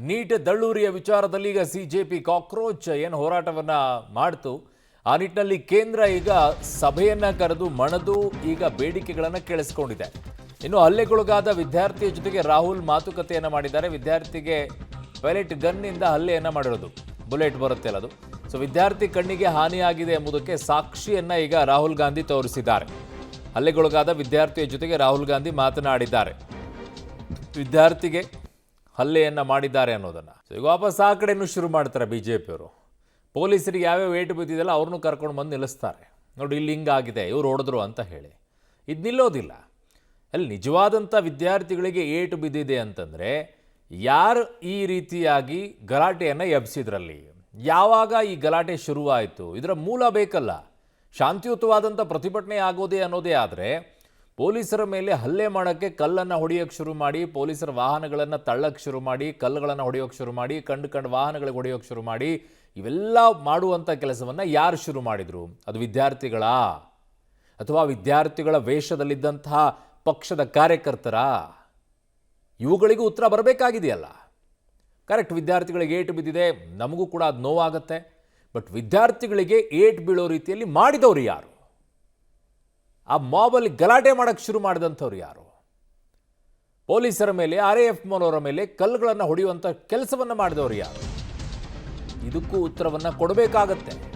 Neat ದಳ್ಳೂರಿಯ ವಿಚಾರದಲ್ಲಿ ಈಗ CJP cockroach ಏನು ಹೋರಾಟವನ್ನ ಮಾಡ್ತು ಆ ನಿಟ್ಟಿನಲ್ಲಿ ಕೇಂದ್ರ ಈಗ ಸಭೆಯನ್ನ ಕರೆದು ಮಣದು ಈಗ ಬೇಡಿಕೆಗಳನ್ನು ಕೇಳಿಸಿಕೊಂಡಿದೆ. ಇನ್ನು ಹಲ್ಲೆಗೊಳಗಾದ ವಿದ್ಯಾರ್ಥಿಯ ಜೊತೆಗೆ ರಾಹುಲ್ ಮಾತುಕತೆಯನ್ನ ಮಾಡಿದ್ದಾರೆ. ವಿದ್ಯಾರ್ಥಿಗೆ ಪೈಲಟ್ ಗನ್ನಿಂದ ಹಲ್ಲೆಯನ್ನ ಮಾಡಿರೋದು, ಬುಲೆಟ್ ಬರುತ್ತೆ ಅಲ್ಲದು. ಸೊ ವಿದ್ಯಾರ್ಥಿ ಕಣ್ಣಿಗೆ ಹಾನಿಯಾಗಿದೆ ಎಂಬುದಕ್ಕೆ ಸಾಕ್ಷಿಯನ್ನ ಈಗ ರಾಹುಲ್ ಗಾಂಧಿ ತೋರಿಸಿದ್ದಾರೆ. ಹಲ್ಲೆಗೊಳಗಾದ ವಿದ್ಯಾರ್ಥಿಯ ಜೊತೆಗೆ ರಾಹುಲ್ ಗಾಂಧಿ ಮಾತನಾಡಿದ್ದಾರೆ. ವಿದ್ಯಾರ್ಥಿಗೆ ಹಲ್ಲೆಯನ್ನ ಮಾಡಿದ್ದಾರೆ ಅನ್ನೋದನ್ನ ಈಗ ವಾಪಸ್ ಆ ಕಡೆನೂ ಶುರು ಮಾಡ್ತಾರೆ ಬಿಜೆಪಿಯವರು. ಪೊಲೀಸರಿಗೆ ಯಾವ್ಯಾವ ಏಟು ಬಿದ್ದಿದೆಯಲ್ಲ ಅವ್ರನ್ನೂ ಕರ್ಕೊಂಡು ಬಂದು ನಿಲ್ಲಿಸ್ತಾರೆ. ನೋಡಿ ಇಲ್ಲಿ ಹಿಂಗಾಗಿದೆ, ಇವ್ರು ಹೊಡೆದ್ರು ಅಂತ ಹೇಳಿ. ಇದು ನಿಲ್ಲೋದಿಲ್ಲ. ಅಲ್ಲಿ ನಿಜವಾದಂಥ ವಿದ್ಯಾರ್ಥಿಗಳಿಗೆ ಏಟು ಬಿದ್ದಿದೆ ಅಂತಂದರೆ ಯಾರು ಈ ರೀತಿಯಾಗಿ ಗಲಾಟೆಯನ್ನು ಎಬ್ಸಿದ್ರಲ್ಲಿ, ಯಾವಾಗ ಈ ಗಲಾಟೆ ಶುರುವಾಯಿತು, ಇದರ ಮೂಲ ಬೇಕಲ್ಲ. ಶಾಂತಿಯುತವಾದಂಥ ಪ್ರತಿಭಟನೆ ಆಗೋದೇ ಅನ್ನೋದೇ ಆದರೆ ಪೊಲೀಸರ ಮೇಲೆ ಹಲ್ಲೆ ಮಾಡೋಕ್ಕೆ ಕಲ್ಲನ್ನು ಹೊಡೆಯೋಕ್ಕೆ ಶುರು ಮಾಡಿ, ಪೊಲೀಸರ ವಾಹನಗಳನ್ನು ತಳ್ಳಕ್ಕೆ ಶುರು ಮಾಡಿ, ಕಲ್ಲುಗಳನ್ನು ಹೊಡೆಯೋಕ್ಕೆ ಶುರು ಮಾಡಿ, ಕಂಡು ವಾಹನಗಳಿಗೆ ಹೊಡೆಯೋಕ್ಕೆ ಶುರು ಮಾಡಿ, ಇವೆಲ್ಲ ಮಾಡುವಂಥ ಕೆಲಸವನ್ನು ಯಾರು ಶುರು ಮಾಡಿದರು? ಅದು ವಿದ್ಯಾರ್ಥಿಗಳಾ ಅಥವಾ ವಿದ್ಯಾರ್ಥಿಗಳ ವೇಷದಲ್ಲಿದ್ದಂತಹ ಪಕ್ಷದ ಕಾರ್ಯಕರ್ತರ? ಇವುಗಳಿಗೂ ಉತ್ತರ ಬರಬೇಕಾಗಿದೆಯಲ್ಲ. ಕರೆಕ್ಟ್, ವಿದ್ಯಾರ್ಥಿಗಳಿಗೆ ಏಟು ಬಿದ್ದಿದೆ, ನಮಗೂ ಕೂಡ ಅದು ನೋವಾಗುತ್ತೆ. ಬಟ್ ವಿದ್ಯಾರ್ಥಿಗಳಿಗೆ ಏಟು ಬೀಳೋ ರೀತಿಯಲ್ಲಿ ಮಾಡಿದವರು ಯಾರು? ಆ ಮಾಬಲ್ಲಿ ಗಲಾಟೆ ಮಾಡೋಕ್ಕೆ ಶುರು ಮಾಡಿದಂಥವ್ರು ಯಾರು? ಪೊಲೀಸರ ಮೇಲೆ, RAF ಅವರ ಮೇಲೆ ಕಲ್ಲುಗಳನ್ನು ಹೊಡೆಯುವಂಥ ಕೆಲಸವನ್ನು ಮಾಡಿದವರು ಯಾರು? ಇದಕ್ಕೂ ಉತ್ತರವನ್ನು ಕೊಡಬೇಕಾಗತ್ತೆ.